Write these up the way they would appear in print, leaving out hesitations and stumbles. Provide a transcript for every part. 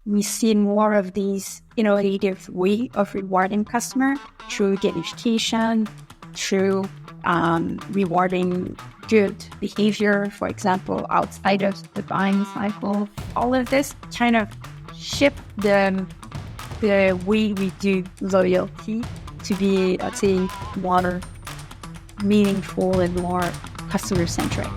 we see more of these innovative way of rewarding customer through gamification, through rewarding good behavior, for example, outside of the buying cycle. All of this kind of shift the way we do loyalty to be, let's say, more meaningful and more customer-centric.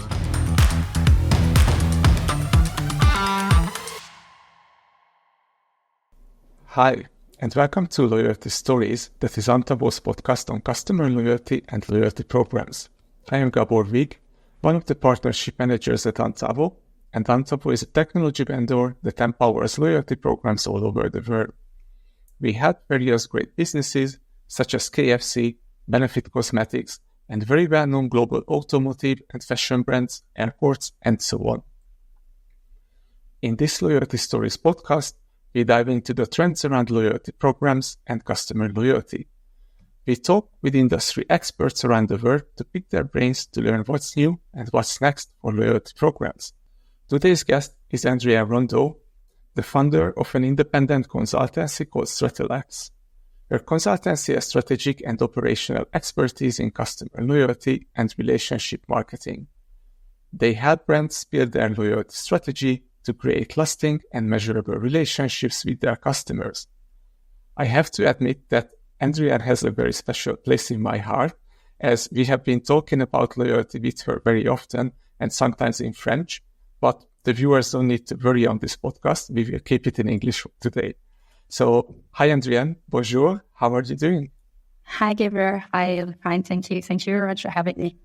Hi, and welcome to Loyalty Stories, that is Antavo's podcast on customer loyalty and loyalty programs. I am Gabor Vigh, one of the partnership managers at Antavo, and Antavo is a technology vendor that empowers loyalty programs all over the world. We help various great businesses such as KFC, Benefit Cosmetics, and very well-known global automotive and fashion brands, airports, and so on. In this Loyalty Stories podcast, we dive into the trends around loyalty programs and customer loyalty. We talk with industry experts around the world to pick their brains to learn what's new and what's next for loyalty programs. Today's guest is Andreanne Rondeau, the founder of an independent consultancy called stratLX. Her consultancy has strategic and operational expertise in customer loyalty and relationship marketing. They help brands build their loyalty strategy to create lasting and measurable relationships with their customers. I have to admit that Andreanne has a very special place in my heart, as we have been talking about loyalty with her very often and sometimes in French, but the viewers don't need to worry on this podcast. We will keep it in English today. So, hi Andreanne, bonjour, how are you doing? Hi Gabor, I am fine, thank you. Thank you very much for having me.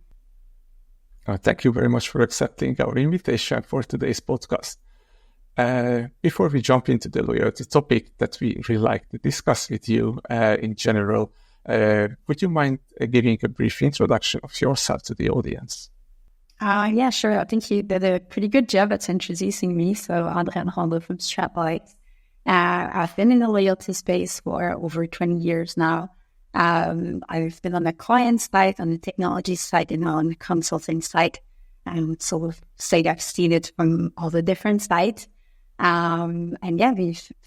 Thank you very much for accepting our invitation for today's podcast. Before we jump into the loyalty topic that we really like to discuss with you in general, would you mind giving a brief introduction of yourself to the audience? Yeah, sure. I think you did a pretty good job at introducing me. So, Andreanne Rondeau from stratLX. I've been in the loyalty space for over 20 years now. I've been on the client side, on the technology side, and on the consulting side. So, say I've seen it from all the different sides. And yeah,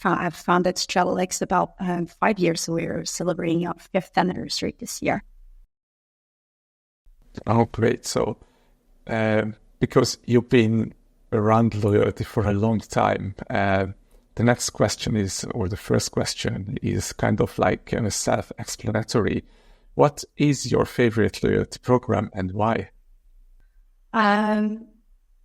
I've founded stratLX about 5 years, so we're celebrating our 5th anniversary this year. Oh, great. So, because you've been around loyalty for a long time, the next question is, or the first question is kind of like self-explanatory. What is your favorite loyalty program and why?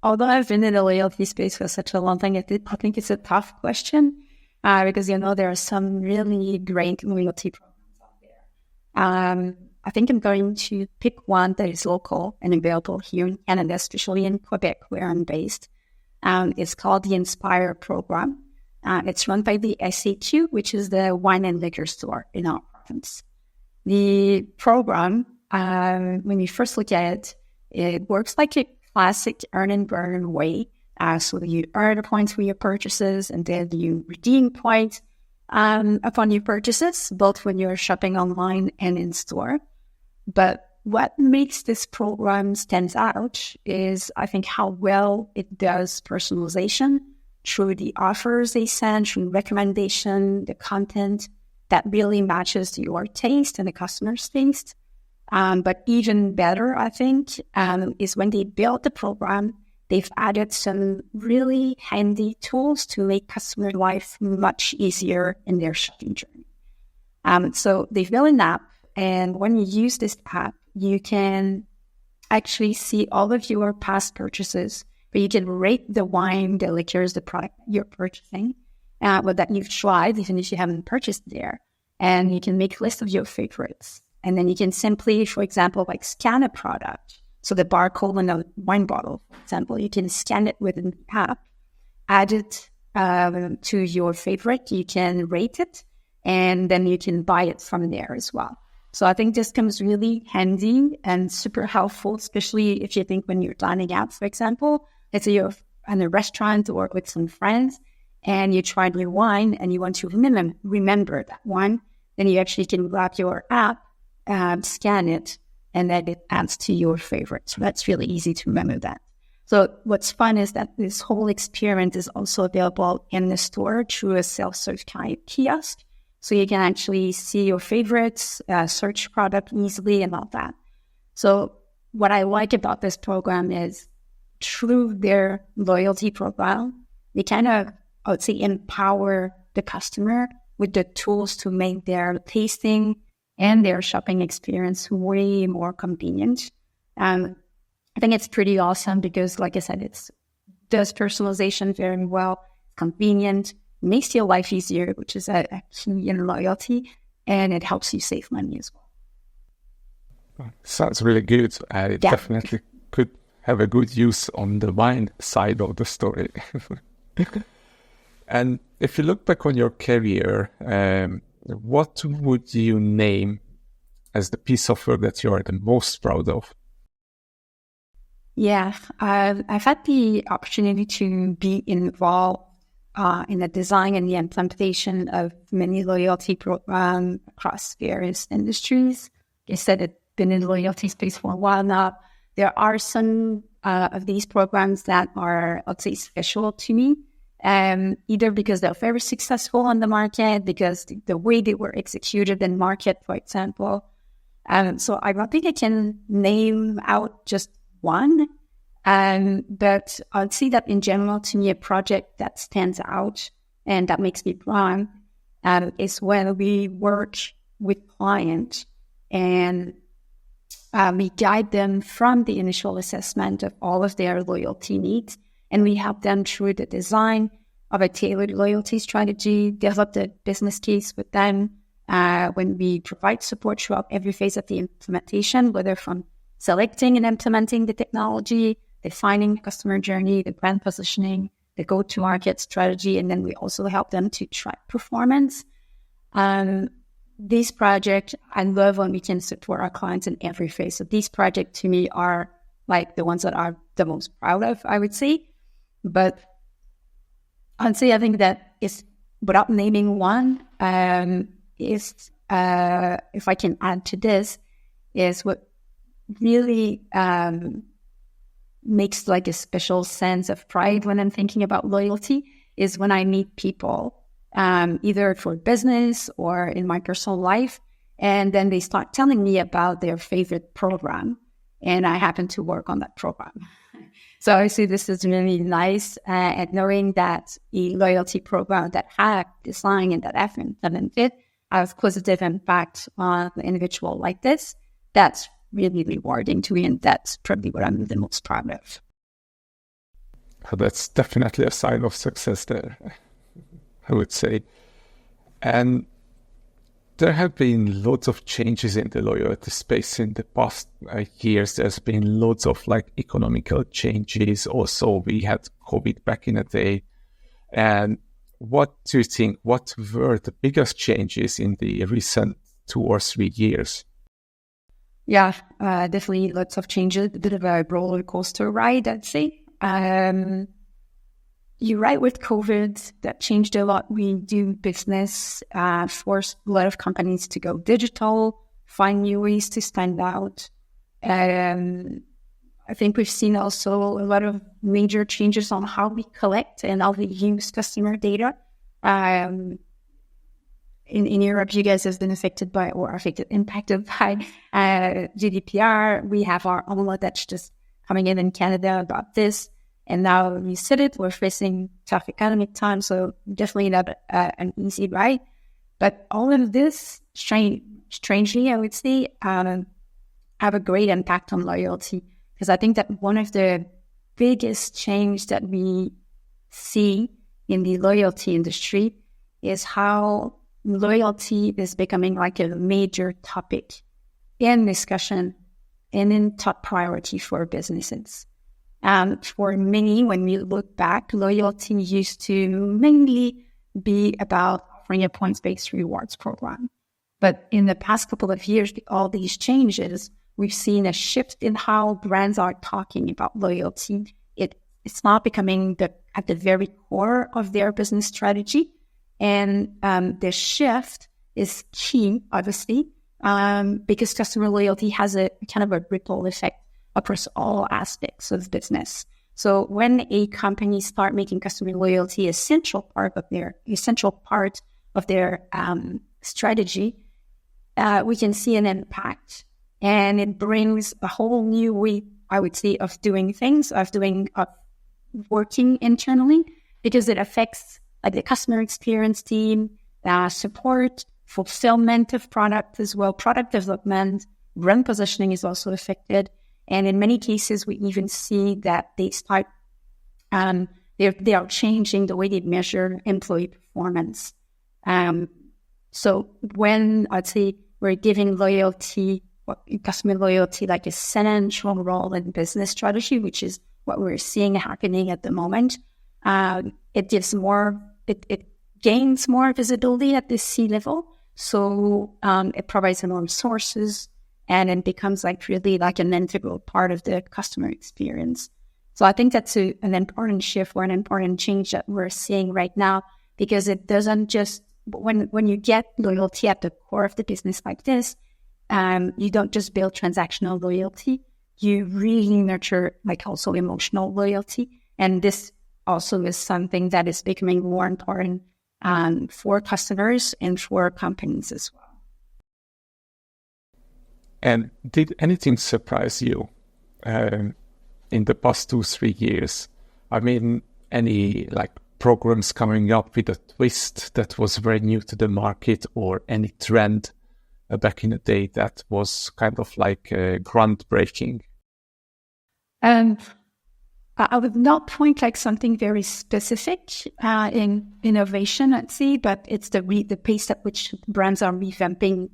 Although I've been in the loyalty space for such a long time, I think it's a tough question because, there are some really great loyalty programs out there. I think I'm going to pick one that is local and available here in Canada, especially in Quebec, where I'm based. It's called the Inspire program. It's run by the SAQ, which is the wine and liquor store in our province. The program, when you first look at it, it works like a classic earn and burn way. So you earn points for your purchases and then you redeem points upon your purchases, both when you're shopping online and in store. But what makes this program stand out is, I think, how well it does personalization through the offers they send, through recommendation, the content that really matches your taste and the customer's taste. But even better, I think, is when they built the program, they've added some really handy tools to make customer life much easier in their shopping journey. So they've built an app, and when you use this app, you can actually see all of your past purchases, but you can rate the wine, the liquors, the product you're purchasing, but that you've tried, even if you haven't purchased there. And you can make a list of your favorites. And then you can simply, for example, scan a product. So the barcode on a wine bottle, for example, you can scan it within the app, add it to your favorite, you can rate it, and then you can buy it from there as well. So I think this comes really handy and super helpful, especially if you think when you're dining out, for example, let's say you're in a restaurant or with some friends and you tried your wine and you want to remember that wine, then you actually can grab your app, scan it, and then it adds to your favorite. So that's really easy to remember that. So what's fun is that this whole experience is also available in the store through a self-serve kiosk. So you can actually see your favorites, search product easily and all that. So what I like about this program is through their loyalty program, they kind of, I would say, empower the customer with the tools to make their tasting and their shopping experience way more convenient. I think it's pretty awesome because, like I said, it does personalization very well, convenient, makes your life easier, which is a key in loyalty, and it helps you save money as well. Sounds really good. It definitely could have a good use on the wine side of the story. And if you look back on your career, what would you name as the piece of work that you are the most proud of? Yeah, I've had the opportunity to be involved in the design and the implementation of many loyalty programs across various industries. Like I said, I've been in the loyalty space for a while now. There are some of these programs that are, I'd say, special to me, either because they're very successful on the market, because the way they were executed in market, for example. So I don't think I can name out just one, but I'd say that in general, to me, a project that stands out and that makes me proud is when we work with clients and we guide them from the initial assessment of all of their loyalty needs, and we help them through the design of a tailored loyalty strategy, develop the business case with them when we provide support throughout every phase of the implementation, whether from selecting and implementing the technology, defining the customer journey, the brand positioning, the go-to-market strategy, and then we also help them to track performance. These projects, I love when we can support our clients in every phase. So these projects to me are like the ones that I'm the most proud of, I would say. But I'd say I think that is, without naming one, is if I can add to this, is what really makes like a special sense of pride when I'm thinking about loyalty is when I meet people, either for business or in my personal life, and then they start telling me about their favorite program, and I happen to work on that program. So I see this is really nice, and knowing that a loyalty program that had design and that I've implemented has positive impact on an individual like this, that's really rewarding to me, and that's probably what I'm the most proud of. That's definitely a sign of success there, I would say. And there have been lots of changes in the loyalty space in the past years. There's been lots of like economical changes. Also, we had COVID back in the day. And what do you think, what were the biggest changes in the recent 2 or 3 years? Yeah, definitely lots of changes, a bit of a roller coaster ride, I'd say. You're right, with COVID, that changed a lot. We do business, forced a lot of companies to go digital, find new ways to stand out. I think we've seen also a lot of major changes on how we collect and how we use customer data. In Europe, you guys have been impacted by GDPR. We have our own law that's just coming in Canada about this. And now you said it, we're facing tough economic times, so definitely not an easy ride. But all of this, strangely, I would say, have a great impact on loyalty. Because I think that one of the biggest change that we see in the loyalty industry is how loyalty is becoming like a major topic in discussion and in top priority for businesses. For many, when we look back, loyalty used to mainly be about offering a points-based rewards program. But in the past couple of years, with all these changes, we've seen a shift in how brands are talking about loyalty. It's not becoming at the very core of their business strategy. And the shift is key, obviously, because customer loyalty has a kind of a ripple effect across all aspects of business. So when a company start making customer loyalty a central part of their strategy, we can see an impact, and it brings a whole new way, I would say, of doing things, of working internally, because it affects like the customer experience team, support, fulfillment of product as well, product development, brand positioning is also affected. And in many cases, we even see that they start, they are changing the way they measure employee performance. So when I'd say we're giving customer loyalty, like a central role in business strategy, which is what we're seeing happening at the moment, it gains more visibility at the C level. So it provides more resources, and it becomes like really like an integral part of the customer experience. So I think that's an important shift or an important change that we're seeing right now, because it doesn't just, when you get loyalty at the core of the business like this, you don't just build transactional loyalty, you really nurture like also emotional loyalty. And this also is something that is becoming more important for customers and for companies as well. And did anything surprise you in the past 2-3 years? I mean, any like programs coming up with a twist that was very new to the market, or any trend back in the day that was kind of like groundbreaking? I would not point like something very specific in innovation, I'd say, but it's the pace at which brands are revamping.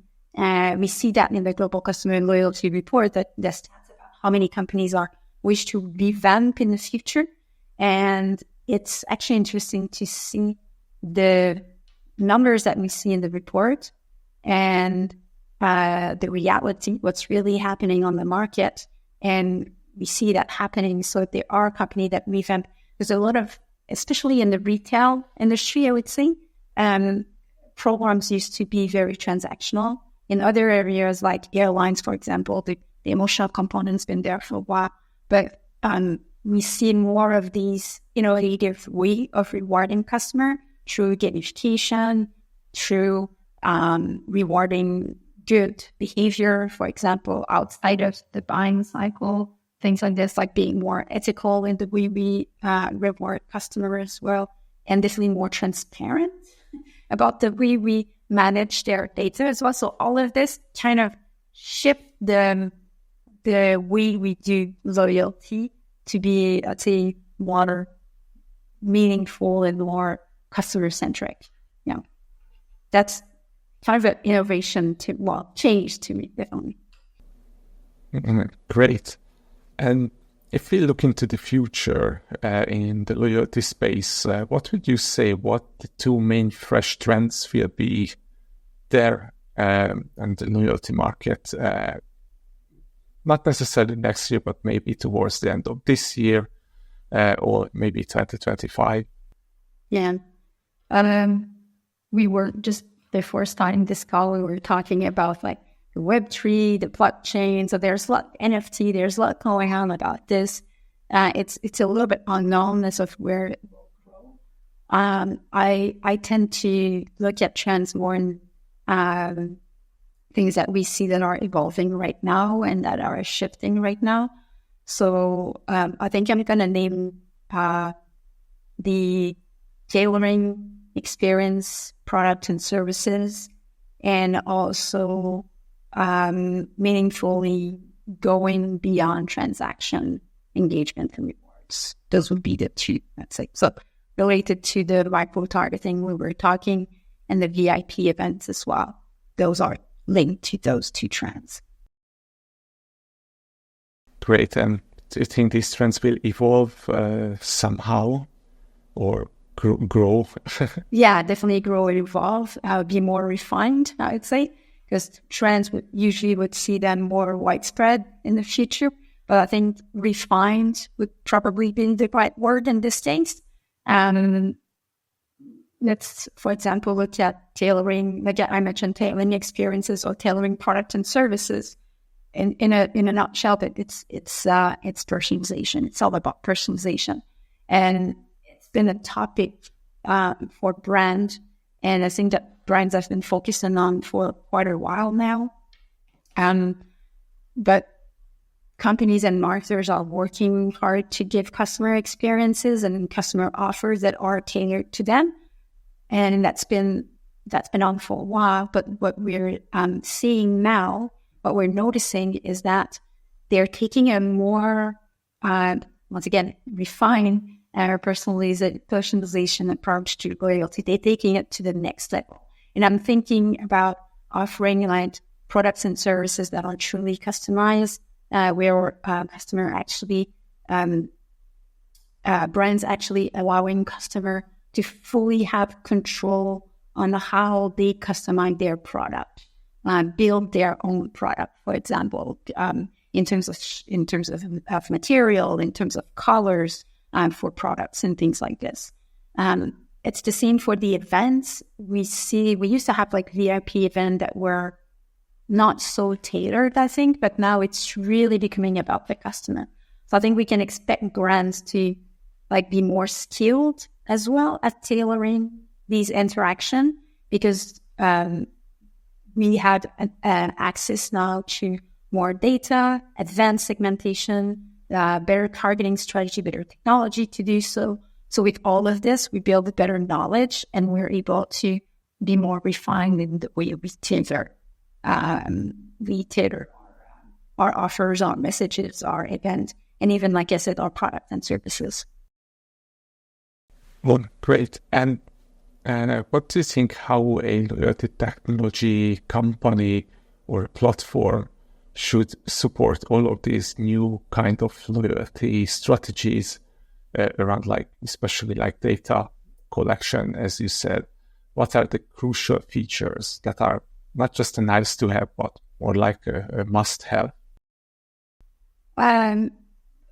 We see that in the Global Customer Loyalty Report, that the stats about how many companies wish to revamp in the future. And it's actually interesting to see the numbers that we see in the report and the reality, what's really happening on the market. And we see that happening. So if there are companies that revamp, there's a lot of, especially in the retail industry, I would say, programs used to be very transactional. In other areas like airlines, for example, the emotional component's been there for a while, but we see more of these innovative way of rewarding customer through gamification, through rewarding good behavior, for example, outside of the buying cycle, things like this, like being more ethical in the way we reward customers as well, and definitely more transparent about the way we manage their data as well. So all of this kind of shift the way we do loyalty to be, I'd say, more meaningful and more customer-centric. Yeah, that's kind of an innovation change to me, definitely. Great. And if we look into the future in the loyalty space, what would you say, what the two main fresh trends will be there and the loyalty market? Not necessarily next year, but maybe towards the end of this year or maybe 2025. Yeah. We were just before starting this call, we were talking about like the Web3, the blockchain. So there's a lot NFT, there's a lot going on about this. It's a little bit unknown as of where it will grow. I tend to look at trends more in things that we see that are evolving right now and that are shifting right now. So I think I'm going to name the tailoring experience, product and services, and also meaningfully going beyond transaction engagement and rewards. Those would be the two, I'd say. So related to the micro-targeting we were talking and the VIP events as well. Those are linked to those two trends. Great. And do you think these trends will evolve somehow or grow? Yeah, definitely grow and evolve. Be more refined, I would say, because trends would see them more widespread in the future. But I think refined would probably be the right word in this case. Let's, for example, look at tailoring. Like I mentioned, tailoring experiences or tailoring product and services. in a nutshell, but it's personalization. It's all about personalization, and it's been a topic for brand, and I think that brands have been focusing on for quite a while now. But companies and marketers are working hard to give customer experiences and customer offers that are tailored to them, and that's been on for a while. But what we're seeing now, what we're noticing is that they're taking a more, once again, refined personalization approach to loyalty. They're taking it to the next level. And I'm thinking about offering like products and services that are truly customized, where customer actually, brands actually allowing customer to fully have control on how they customize their product, build their own product, for example, in terms of material, in terms of colors for products and things like this. It's the same for the events. We used to have like VIP events that were not so tailored, I think, but now it's really becoming about the customer. So I think we can expect brands to like be more skilled as well at tailoring these interactions, because we had access now to more data, advanced segmentation, better targeting strategy, better technology to do so. So with all of this, we build better knowledge, and we're able to be more refined in the way we tailor our offers, our messages, our event, and even, like I said, our product and services. Well, great. And what do you think how a loyalty technology company or platform should support all of these new kind of loyalty strategies around, like, especially like data collection, as you said? What are the crucial features that are not just a nice to have, but more like a must have?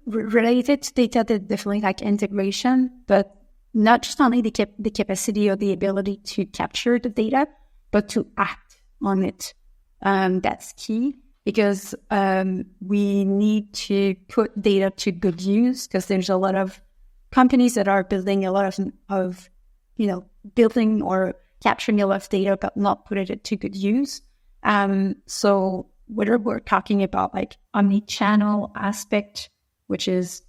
Related to data, definitely like integration, but not just only the capacity or the ability to capture the data, but to act on it. That's key, because we need to put data to good use, because there's a lot of companies that are building a lot of building or capturing a lot of data, but not putting it to good use. So whether we're talking about like omni-channel aspect, which is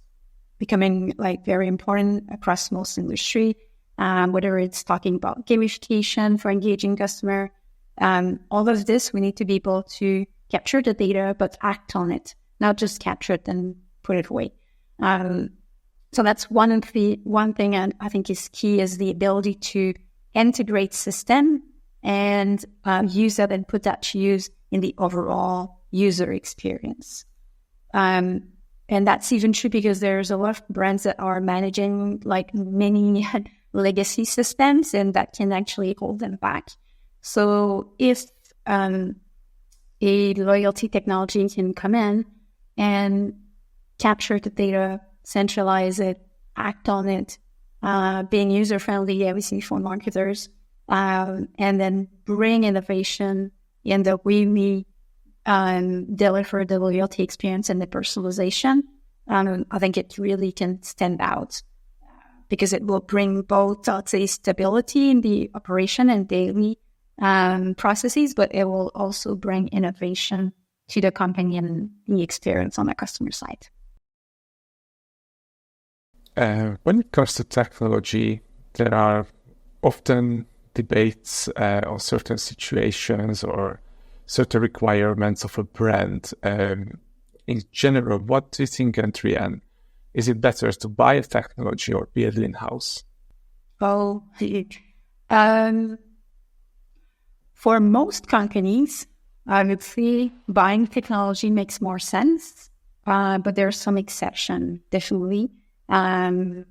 becoming like very important across most industry, whether it's talking about gamification for engaging customer, all of this, we need to be able to capture the data, but act on it, not just capture it and put it away. So that's one thing, and I think is key, is the ability to integrate system and use that and put that to use in the overall user experience. And that's even true because there's a lot of brands that are managing like many legacy systems, and that can actually hold them back. So if a loyalty technology can come in and capture the data, centralize it, act on it, being user-friendly, obviously, for marketers, and then bring innovation in the way we deliver the loyalty experience and the personalization, I think it really can stand out, because it will bring both, I'd say, stability in the operation and daily processes, but it will also bring innovation to the company and the experience on the customer side. When it comes to technology, there are often debates on certain situations or certain requirements of a brand. In general, what do you think, Andreanne? Is it better to buy a technology or build in-house? Oh, for most companies, I would say buying technology makes more sense, but there are some exceptions, definitely. It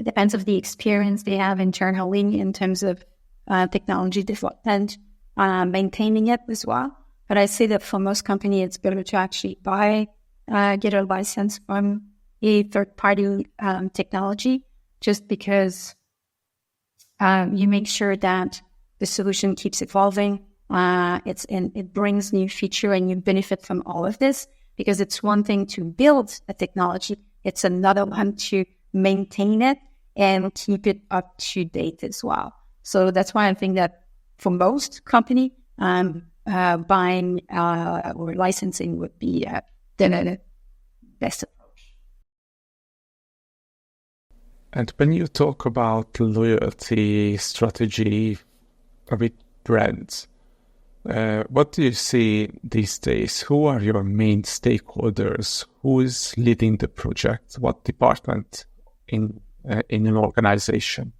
depends on the experience they have internally in terms of technology development, maintaining it as well. But I say that for most companies, it's better to actually get a license from a third-party technology, just because you make sure that the solution keeps evolving, It brings new feature and you benefit from all of this, because it's one thing to build a technology. It's another one to maintain it and keep it up to date as well. So that's why I think that for most company, buying or licensing would be the best approach. And when you talk about loyalty strategy with brands, what do you see these days? Who are your main stakeholders? Who is leading the project? What department in an organization?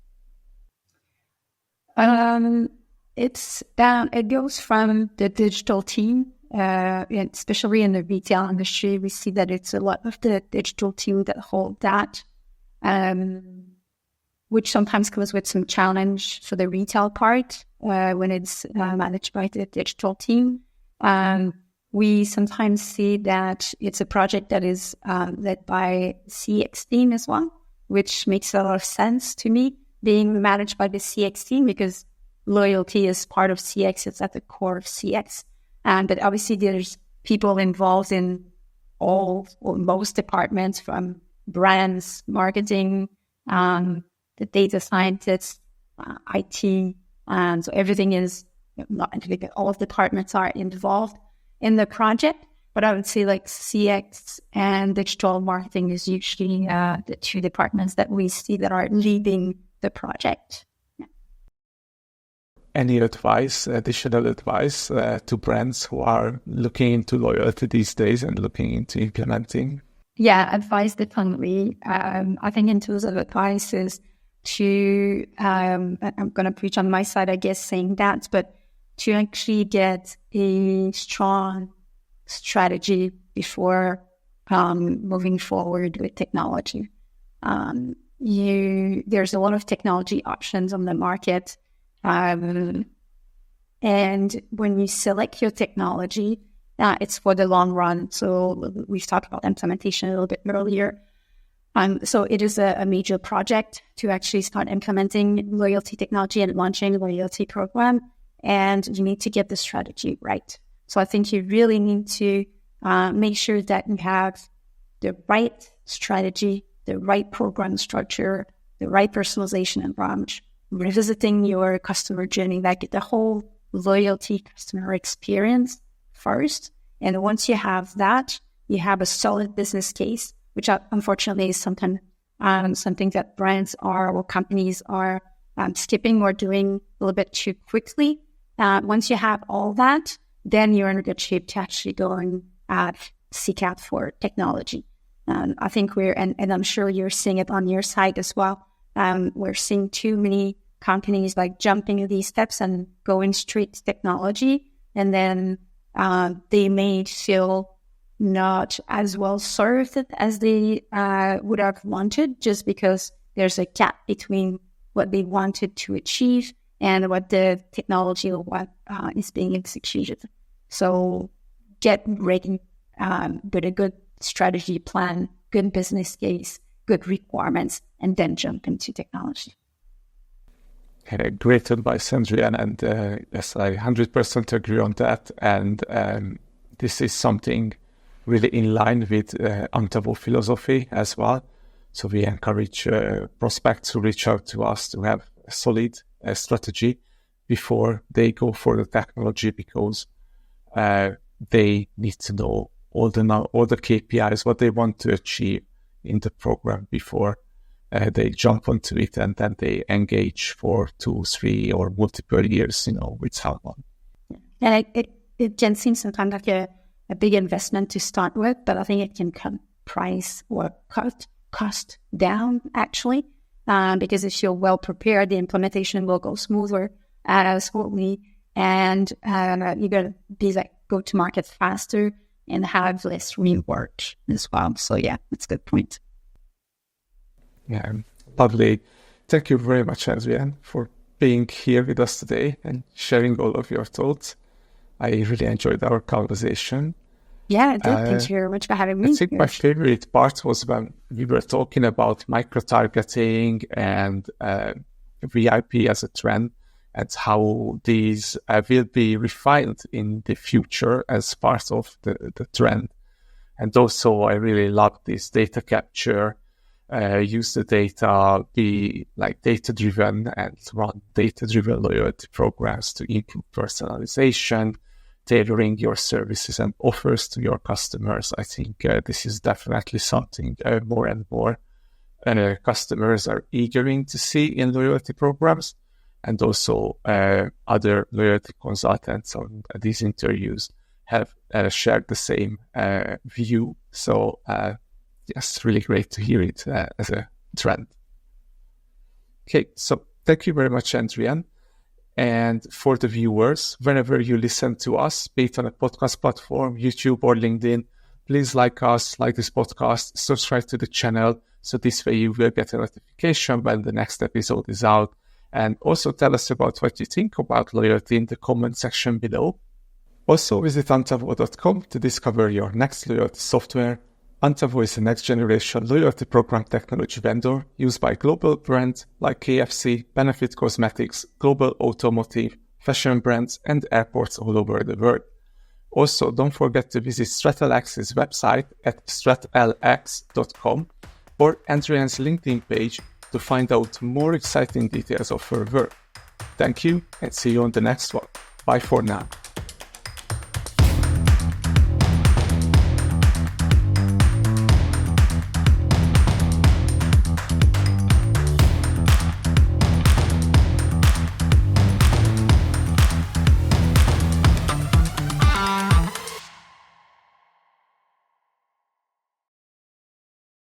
It goes from the digital team, especially in the retail industry. We see that it's a lot of the digital team that hold that, which sometimes comes with some challenge for the retail part when it's managed by the digital team. We sometimes see that it's a project that is led by CX team as well, which makes a lot of sense to me, being managed by the CX team, because loyalty is part of CX. It's at the core of CX. But obviously there's people involved in all or most departments, from brands, marketing, the data scientists, IT. So everything is, not all of the departments are involved in the project. But I would say like CX and digital marketing is usually the two departments that we see that are leading the project. Any additional advice to brands who are looking into loyalty these days and looking into implementing? Yeah, advice definitely. I think in terms of advice is to, I'm going to preach on my side, I guess, saying that, but to actually get a strong strategy before moving forward with technology. There's a lot of technology options on the market. And when you select your technology, it's for the long run. So we've talked about implementation a little bit earlier. So it is a major project to actually start implementing loyalty technology and launching a loyalty program. And you need to get the strategy right. So I think you really need to make sure that you have the right strategy, the right program structure, the right personalization and launch, revisiting your customer journey, like the whole loyalty customer experience first. And once you have that, you have a solid business case, which unfortunately is sometimes something that brands or companies are skipping or doing a little bit too quickly. Once you have all that, then you're in a good shape to actually go and seek out for technology. I think and I'm sure you're seeing it on your side as well. We're seeing too many companies like jumping these steps and going straight to technology, and then they may feel not as well served as they would have wanted, just because there's a gap between what they wanted to achieve and what the technology or what is being executed. So get ready with a good strategy plan, good business case, good requirements, and then jump into technology. Great advice, Andreanne, and yes, I 100% agree on that. And this is something really in line with Antavo philosophy as well. So we encourage prospects to reach out to us to have a solid strategy before they go for the technology, because they need to know all the KPIs, what they want to achieve in the program before they jump onto it, and then they engage for 2, 3, or multiple years, with someone. And it can seem sometimes like a big investment to start with, but I think it can cut price or cost down actually, because if you're well prepared, the implementation will go smoothly, and you're going to be go to market faster and have less rework as well. So yeah, that's a good point. Yeah, lovely. Thank you very much, Andreanne, for being here with us today and sharing all of your thoughts. I really enjoyed our conversation. Yeah, I did. Thank you very much for having me. I think my favorite part was when we were talking about micro-targeting and VIP as a trend. and how these will be refined in the future as part of the trend. And also, I really love this data capture, use the data, be like data-driven and run data-driven loyalty programs to improve personalization, tailoring your services and offers to your customers. I think this is definitely something more and more customers are eager to see in loyalty programs. And also other loyalty consultants on these interviews have shared the same view. So yes, really great to hear it as a trend. Okay, so thank you very much, Andreanne. And for the viewers, whenever you listen to us, be it on a podcast platform, YouTube or LinkedIn, please like us, like this podcast, subscribe to the channel. So this way you will get a notification when the next episode is out. And also tell us about what you think about loyalty in the comment section below. Also visit Antavo.com to discover your next loyalty software. Antavo is a next generation loyalty program technology vendor used by global brands like KFC, Benefit Cosmetics, Global Automotive, fashion brands, and airports all over the world. Also, don't forget to visit stratLX's website at stratLX.com or Andreanne's LinkedIn page to find out more exciting details of her work. Thank you and see you on the next one. Bye for now.